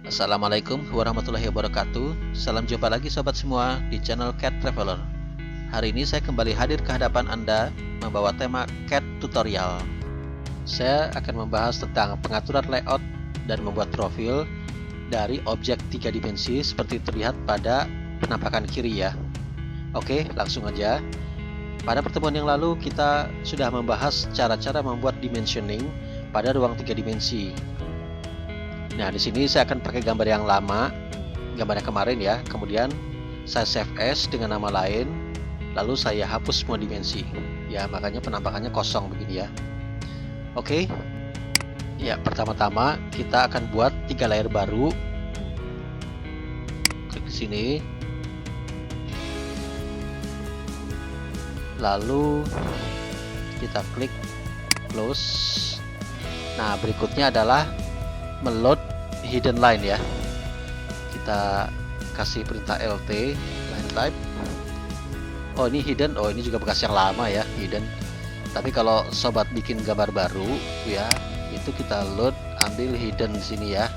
Assalamualaikum warahmatullahi wabarakatuh. Salam jumpa lagi sobat semua di channel Cat Traveler. Hari ini saya kembali hadir ke hadapan Anda membawa tema Cat Tutorial. Saya akan membahas tentang pengaturan layout dan membuat profil dari objek 3 dimensi seperti terlihat pada penampakan kiri ya. Oke, langsung aja. Pada pertemuan yang lalu kita sudah membahas cara-cara membuat dimensioning pada ruang 3 dimensi. Nah, di sini saya akan pakai gambar yang lama, gambar yang kemarin ya. Kemudian saya save as dengan nama lain, lalu saya hapus semua dimensi. Ya, makanya penampakannya kosong begini ya. Oke. Ya, pertama-tama kita akan buat 3 layer baru. Klik di sini. Lalu kita klik close. Nah, berikutnya adalah meload hidden line ya. Kita kasih perintah lt line type. Oh, ini hidden. Oh, ini juga bekas yang lama ya, hidden. Tapi kalau sobat bikin gambar baru ya, itu kita load, ambil hidden di sini ya.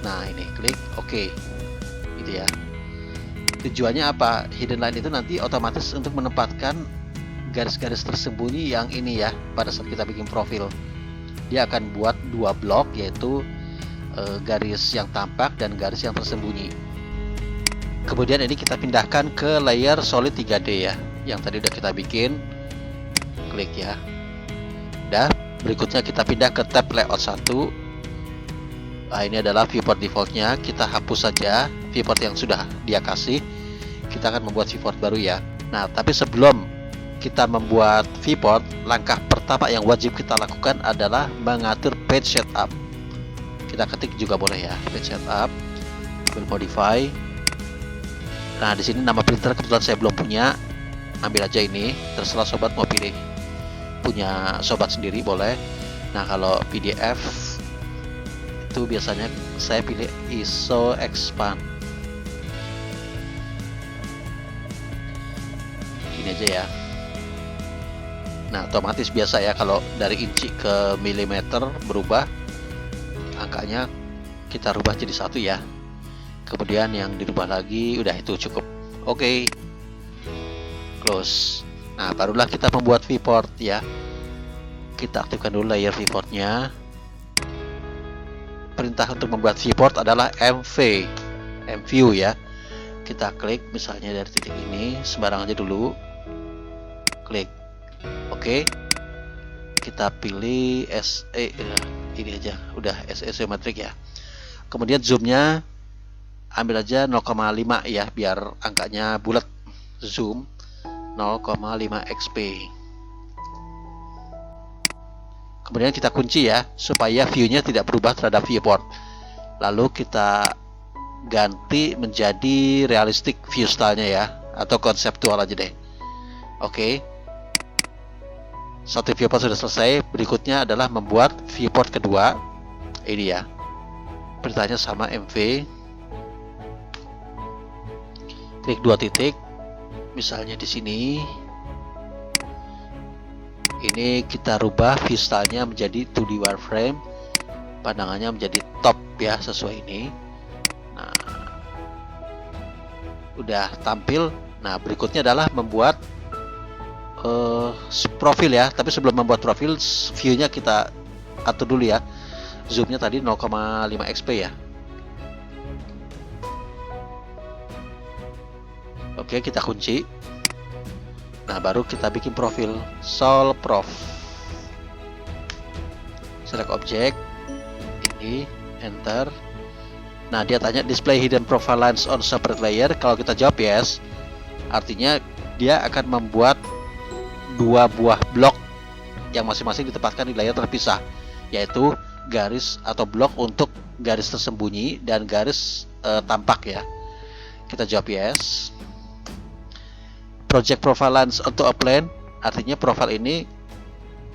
Nah, ini klik oke. Gitu ya. Tujuannya apa? Hidden line itu nanti otomatis untuk menempatkan garis-garis tersembunyi yang ini ya pada saat kita bikin profil. Dia akan buat 2 blok, yaitu garis yang tampak dan garis yang tersembunyi. Kemudian ini kita pindahkan ke layer solid 3D ya, yang tadi udah kita bikin. Klik ya. Udah, berikutnya kita pindah ke tab layout 1. Nah, ini adalah viewport defaultnya. Kita hapus saja viewport yang sudah dia kasih. Kita akan membuat viewport baru ya. Nah, tapi sebelum kita membuat viewport, langkah pertama yang wajib kita lakukan adalah mengatur page setup. Kita ketik juga boleh ya, page setup, ambil modify. Nah, di sini nama printer kebetulan saya belum punya, ambil aja ini. Terserah sobat mau pilih punya sobat sendiri boleh. Nah, kalau PDF itu biasanya saya pilih ISO expand. Ini aja ya. Nah, otomatis biasa ya, kalau dari inci ke milimeter berubah angkanya, kita rubah jadi 1 ya. Kemudian yang dirubah lagi, udah itu cukup. Oke. Close. Nah, barulah kita membuat viewport ya. Kita aktifkan dulu layer viewportnya. Perintah untuk membuat viewport adalah mview ya. Kita klik misalnya dari titik ini, sembarang aja dulu. Klik. Oke. Kita pilih SE ini aja, udah SE Geometric ya. Kemudian zoomnya ambil aja 0,5 ya, biar angkanya bulat. Zoom 0,5 XP. Kemudian kita kunci ya, supaya view-nya tidak berubah terhadap viewport. Lalu kita ganti menjadi realistic view style-nya ya, atau konseptual aja deh. Oke. Satu viewport sudah selesai. Berikutnya adalah membuat viewport kedua. Ini ya. Perintahnya sama mv. Klik 2 titik. Misalnya di sini. Ini kita rubah view style-nya menjadi 2D wireframe. Pandangannya menjadi top ya, sesuai ini. Nah, udah tampil. Nah, berikutnya adalah membuat profil ya. Tapi sebelum membuat profil, view-nya kita atur dulu ya. Zoom-nya tadi 0,5 XP ya. Oke, kita kunci. Nah, baru kita bikin profil. Sol prof. Select object. Ini, enter. Nah, dia tanya display hidden profile lines on separate layer. Kalau kita jawab yes, artinya dia akan membuat 2 buah blok yang masing-masing ditempatkan di layer terpisah, yaitu garis atau blok untuk garis tersembunyi dan garis tampak ya. Kita jawab yes. Project profile lines untuk a plane, artinya profil ini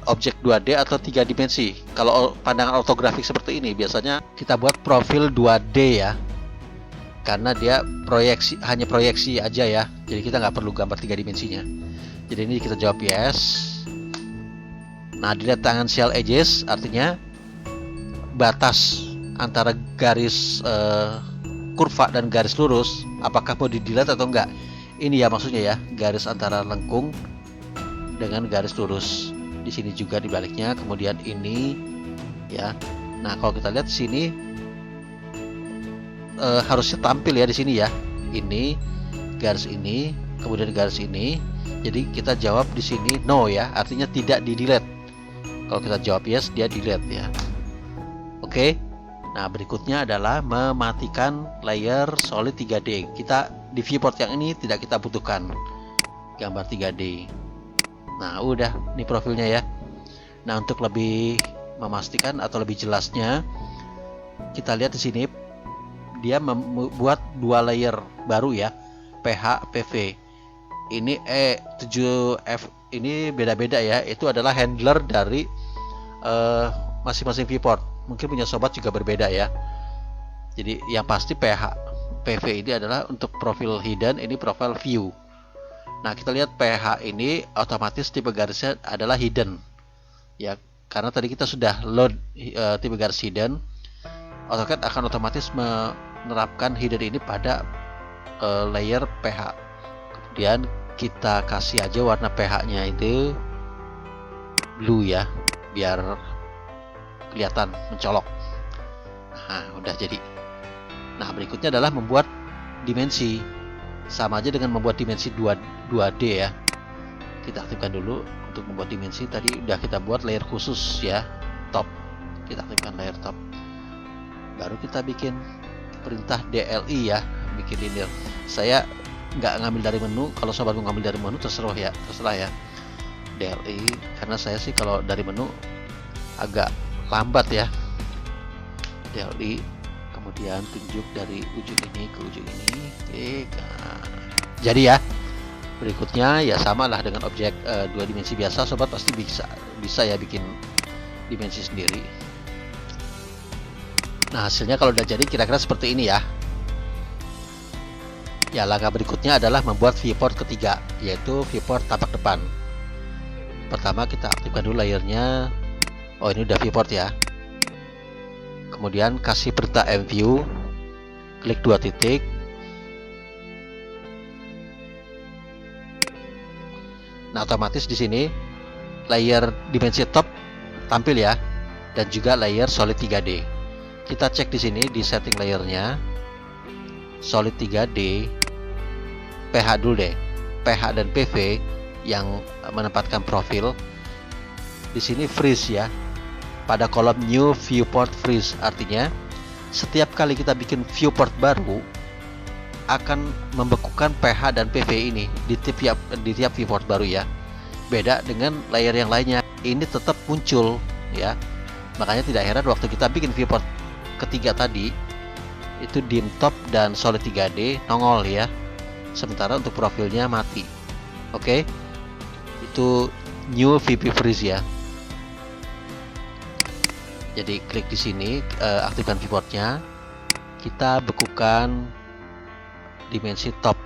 objek 2D atau 3 dimensi. Kalau pandangan ortografik seperti ini, biasanya kita buat profil 2D ya, karena dia proyeksi, hanya proyeksi aja ya. Jadi kita nggak perlu gambar 3 dimensinya. Jadi ini kita jawab yes. Nah, dilihat tangan shell edges, artinya batas antara garis kurva dan garis lurus, apakah mau di delete atau enggak. Ini ya maksudnya ya, garis antara lengkung dengan garis lurus. Di sini juga dibaliknya, kemudian ini ya. Nah, kalau kita lihat di sini harusnya tampil ya di sini ya. Ini garis ini, kemudian garis ini. Jadi kita jawab di sini no ya, artinya tidak di delete. Kalau kita jawab yes, dia delete ya. Oke. Nah, berikutnya adalah mematikan layer solid 3D. Kita di viewport yang ini tidak kita butuhkan gambar 3D. Nah, udah, ini profilnya ya. Nah, untuk lebih memastikan atau lebih jelasnya, kita lihat di sini dia membuat dua layer baru ya, PH, PV. Ini E7F ini beda-beda ya. Itu adalah handler dari masing-masing viewport. Mungkin punya sobat juga berbeda ya. Jadi yang pasti PH PV ini adalah untuk profil hidden, ini profil view. Nah, kita lihat PH ini otomatis tipe garisnya adalah hidden ya, karena tadi kita sudah load tipe garis hidden. AutoCAD akan otomatis menerapkan hidden ini pada layer PH. Kemudian kita kasih aja warna PH nya itu blue ya, biar kelihatan mencolok. Nah, udah jadi. Nah, berikutnya adalah membuat dimensi. Sama aja dengan membuat dimensi 2D ya. Kita aktifkan dulu untuk membuat dimensi. Tadi udah kita buat layer khusus ya, top. Kita aktifkan layer top. Baru kita bikin perintah DLI ya, bikin linear. Saya nggak ngambil dari menu. Kalau sobat mau ngambil dari menu terserah ya, DLI. Karena saya sih kalau dari menu agak lambat ya. DLI, kemudian tunjuk dari ujung ini ke ujung ini. Jadi ya, berikutnya ya samalah dengan objek 2 dimensi biasa. Sobat pasti bisa ya bikin dimensi sendiri. Nah, hasilnya kalau udah jadi kira-kira seperti ini ya. Ya, langkah berikutnya adalah membuat viewport ketiga, yaitu viewport tapak depan. Pertama kita aktifkan dulu layernya. Oh, ini udah viewport ya. Kemudian kasih perintah mview, klik 2 titik. Nah, otomatis di sini layer dimensi top tampil ya, dan juga layer solid 3D. Kita cek di sini di setting layernya, solid 3D, PH dulu deh, PH dan PV yang menempatkan profil. Di sini freeze ya, pada kolom new viewport freeze, artinya setiap kali kita bikin viewport baru akan membekukan PH dan PV ini di tiap viewport baru ya. Beda dengan layer yang lainnya, ini tetap muncul ya. Makanya tidak heran waktu kita bikin viewport ketiga tadi itu dim top dan solid 3D nongol ya, sementara untuk profilnya mati. Oke, itu new VP freeze ya. Jadi klik di sini, aktifkan viewportnya. Kita bekukan dimensi top.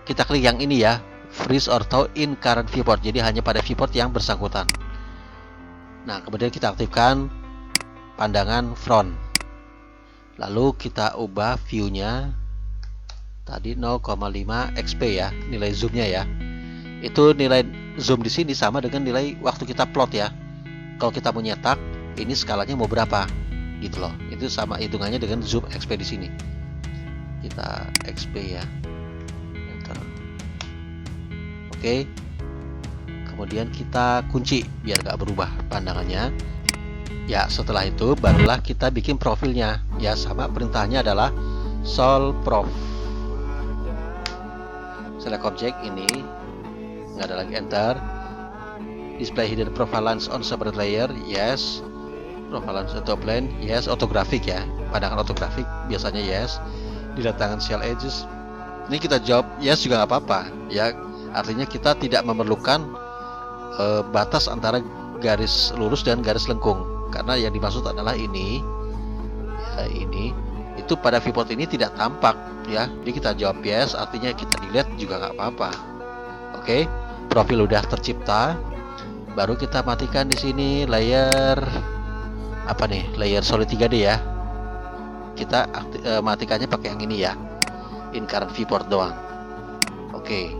Kita klik yang ini ya, freeze auto in current viewport. Jadi hanya pada viewport yang bersangkutan. Nah, kemudian kita aktifkan pandangan front. Lalu kita ubah view-nya tadi 0,5 XP ya, nilai zoom-nya ya. Itu nilai zoom di sini sama dengan nilai waktu kita plot ya. Kalau kita mau nyetak, ini skalanya mau berapa gitu loh. Itu sama hitungannya dengan zoom XP di sini. Kita XP ya, enter. Oke, kemudian kita kunci biar gak berubah pandangannya ya. Setelah itu barulah kita bikin profilnya ya, sama perintahnya adalah sol prof. Select object ini, nggak ada lagi, enter. Display hidden profile lines on separate layer, yes. Profile lines auto blend, yes. Orthographic ya, pandangan orthographic biasanya yes. Diletakkan shell edges, ini kita jawab yes juga nggak apa-apa ya. Artinya kita tidak memerlukan batas antara garis lurus dan garis lengkung, karena yang dimaksud adalah ini ya, ini itu pada viewport ini tidak tampak ya. Jadi kita jawab yes, artinya kita delete juga nggak apa-apa. Oke, profil udah tercipta. Baru kita matikan di sini layer apa nih, layer solid 3D ya. kita matikannya pakai yang ini ya, in current viewport doang. Oke,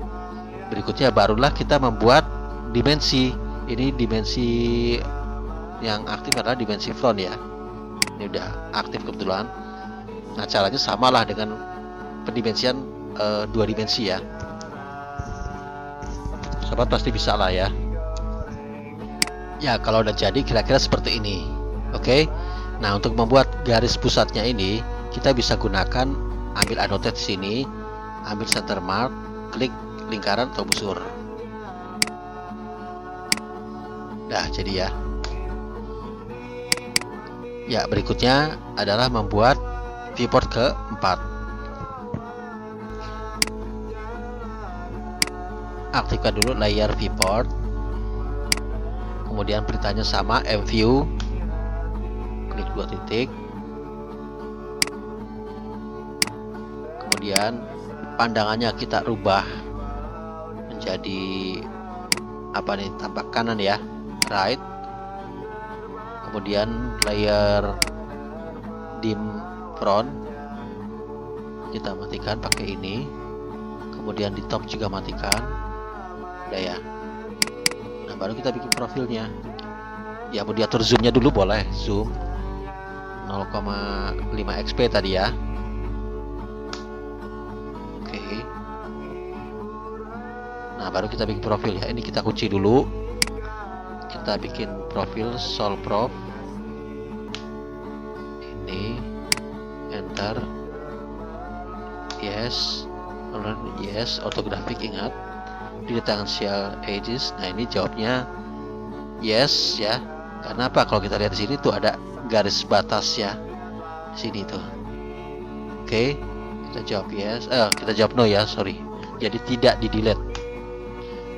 berikutnya barulah kita membuat dimensi. Ini dimensi yang aktif adalah dimensi front ya. Ini udah aktif kebetulan. Nah, caranya samalah dengan pendimensian 2 dimensi ya. Sobat pasti bisa lah ya. Ya, kalau udah jadi kira-kira seperti ini. Oke. Nah, untuk membuat garis pusatnya ini kita bisa gunakan ambil annotate sini, ambil center mark, klik lingkaran atau busur. Nah, jadi ya. Ya, berikutnya adalah membuat viewport keempat. Aktifkan dulu layar viewport. Kemudian perintahnya sama, mview. Klik 2 titik. Kemudian pandangannya kita rubah menjadi apa nih, tampak kanan ya, right. Kemudian layer dim front kita matikan pakai ini. Kemudian di top juga matikan. Udah ya. Nah, baru kita bikin profilnya. Ya, mau diatur zoomnya dulu boleh, zoom 0,5 XP tadi ya. Oke. Nah, baru kita bikin profil ya. Ini kita kunci dulu. Kita bikin profil sol prof. Ini enter. Yes. Yes, ortografik ingat. Detail edges. Nah, ini jawabnya yes ya. Karena apa? Kalau kita lihat di sini tuh ada garis batas ya. Di sini tuh. Oke. Kita jawab yes. Kita jawab no ya, sorry. Jadi tidak di delete.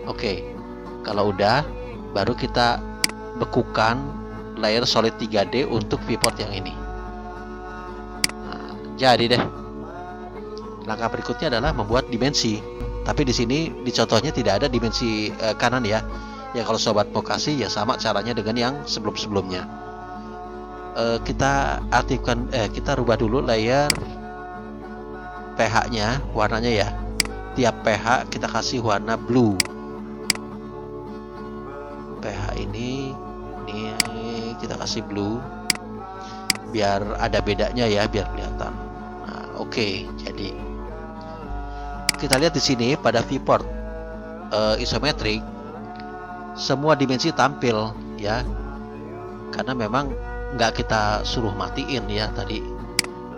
Oke. Kalau udah, baru kita bekukan layer solid 3D untuk viewport yang ini. Nah, jadi deh. Langkah berikutnya adalah membuat dimensi. Tapi di sini di contohnya tidak ada dimensi kanan ya. Ya, kalau sobat mau kasih ya sama caranya dengan yang sebelum-sebelumnya. Kita aktifkan, kita rubah dulu layer pH-nya, warnanya ya. Tiap pH kita kasih warna blue. pH ini kita kasih blue biar ada bedanya ya, biar kelihatan. Nah, oke, jadi kita lihat di sini pada viewport isometrik semua dimensi tampil ya, karena memang nggak kita suruh matiin ya. Tadi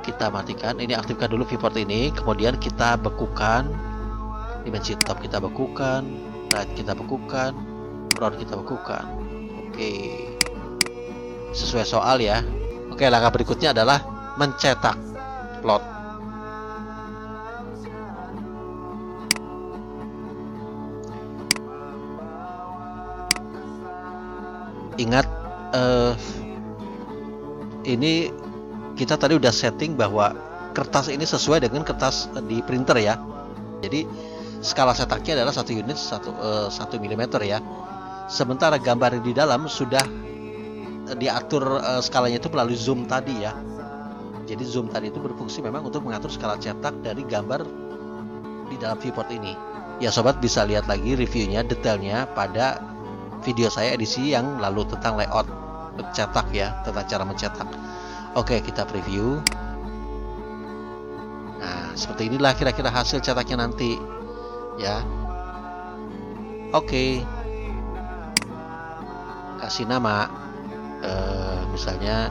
kita matikan, ini aktifkan dulu viewport ini, kemudian kita bekukan dimensi top, kita bekukan right, kita bekukan front, kita bekukan. Oke, sesuai soal ya. Oke, langkah berikutnya adalah mencetak plot. Ingat, ini kita tadi udah setting bahwa kertas ini sesuai dengan kertas di printer ya. Jadi skala cetaknya adalah 1 unit 1 mm ya. Sementara gambar di dalam sudah diatur skalanya itu melalui zoom tadi ya. Jadi zoom tadi itu berfungsi memang untuk mengatur skala cetak dari gambar di dalam viewport ini. Ya, sobat bisa lihat lagi reviewnya, detailnya pada video saya edisi yang lalu tentang layout cetak ya, tentang cara mencetak. Oke, kita preview. Nah, seperti inilah kira-kira hasil cetaknya nanti ya. Oke, kasih nama misalnya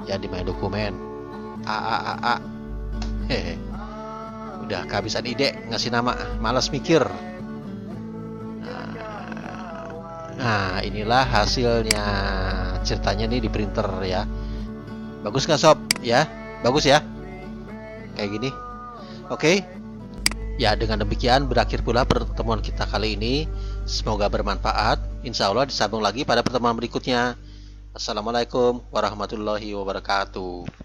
ya di My Dokumen A. Hehe. Udah kehabisan ide ngasih nama, malas mikir. Nah, inilah hasilnya ceritanya nih di printer ya. Bagus nggak sob? Ya, bagus ya. Kayak gini. Oke. Ya, dengan demikian berakhir pula pertemuan kita kali ini. Semoga bermanfaat. Insya Allah disambung lagi pada pertemuan berikutnya. Assalamualaikum warahmatullahi wabarakatuh.